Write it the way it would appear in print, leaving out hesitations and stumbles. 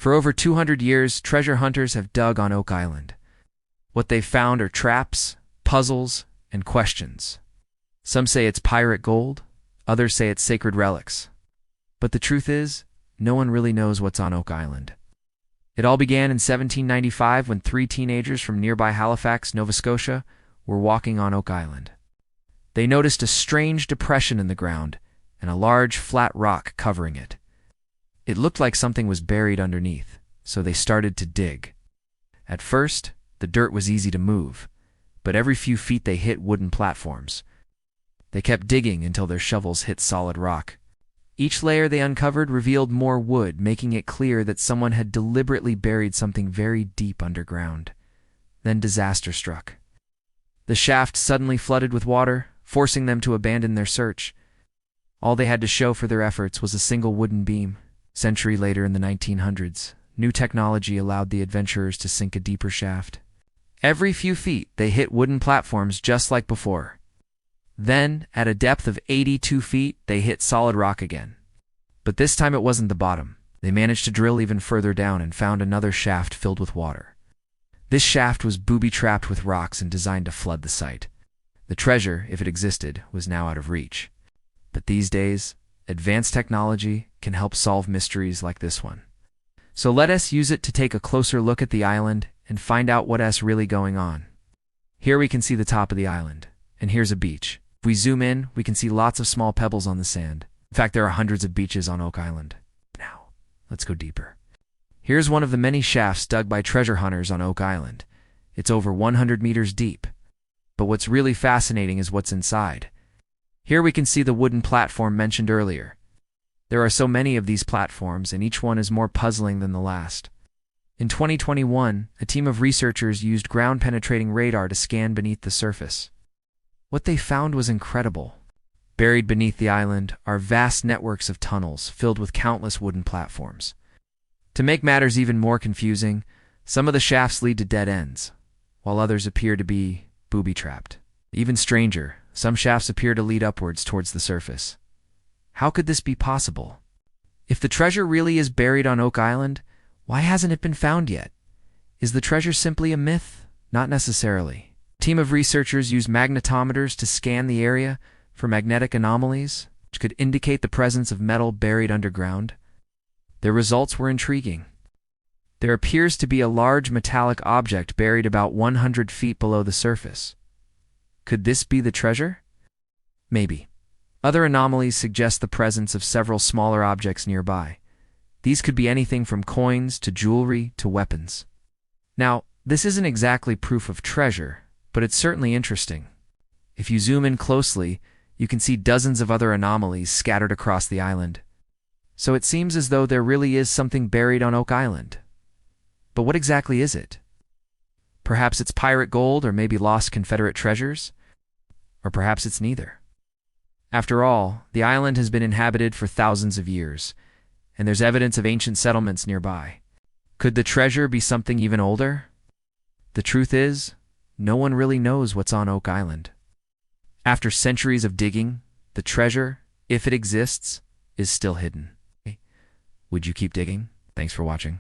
For over 200 years, treasure hunters have dug on Oak Island. What they've found are traps, puzzles, and questions. Some say it's pirate gold, others say it's sacred relics. But the truth is, no one really knows what's on Oak Island. It all began in 1795 when 3 teenagers from nearby Halifax, Nova Scotia, were walking on Oak Island. They noticed a strange depression in the ground and a large flat rock covering it. It looked like something was buried underneath, so they started to dig. At first, the dirt was easy to move, but every few feet they hit wooden platforms. They kept digging until their shovels hit solid rock. Each layer they uncovered revealed more wood, making it clear that someone had deliberately buried something very deep underground. Then disaster struck. The shaft suddenly flooded with water, forcing them to abandon their search. All they had to show for their efforts was a single wooden beam. A century later, in the 1900s, new technology allowed the adventurers to sink a deeper shaft. Every few feet, they hit wooden platforms just like before. Then, at a depth of 82 feet, they hit solid rock again. But this time it wasn't the bottom. They managed to drill even further down and found another shaft filled with water. This shaft was booby-trapped with rocks and designed to flood the site. The treasure, if it existed, was now out of reach. But these days, advanced technology can help solve mysteries like this one. So let us use it to take a closer look at the island and find out what's really going on. Here we can see the top of the island, and here's a beach. If we zoom in, we can see lots of small pebbles on the sand. In fact, there are hundreds of beaches on Oak Island. Now, let's go deeper. Here's one of the many shafts dug by treasure hunters on Oak Island. It's over 100 meters deep. But what's really fascinating is what's inside. Here we can see the wooden platform mentioned earlier. There are so many of these platforms, and each one is more puzzling than the last. In 2021, a team of researchers used ground-penetrating radar to scan beneath the surface. What they found was incredible. Buried beneath the island are vast networks of tunnels filled with countless wooden platforms. To make matters even more confusing, some of the shafts lead to dead ends, while others appear to be booby-trapped. Even stranger, some shafts appear to lead upwards towards the surface. How could this be possible? If the treasure really is buried on Oak Island, why hasn't it been found yet? Is the treasure simply a myth? Not necessarily. A team of researchers used magnetometers to scan the area for magnetic anomalies, which could indicate the presence of metal buried underground. Their results were intriguing. There appears to be a large metallic object buried about 100 feet below the surface. Could this be the treasure? Maybe. Other anomalies suggest the presence of several smaller objects nearby. These could be anything from coins to jewelry to weapons. Now, this isn't exactly proof of treasure, but it's certainly interesting. If you zoom in closely, you can see dozens of other anomalies scattered across the island. So it seems as though there really is something buried on Oak Island. But what exactly is it? Perhaps it's pirate gold, or maybe lost Confederate treasures? Or perhaps it's neither. After all, the island has been inhabited for thousands of years, and there's evidence of ancient settlements nearby. Could the treasure be something even older? The truth is, no one really knows what's on Oak Island. After centuries of digging, the treasure, if it exists, is still hidden. Would you keep digging? Thanks for watching.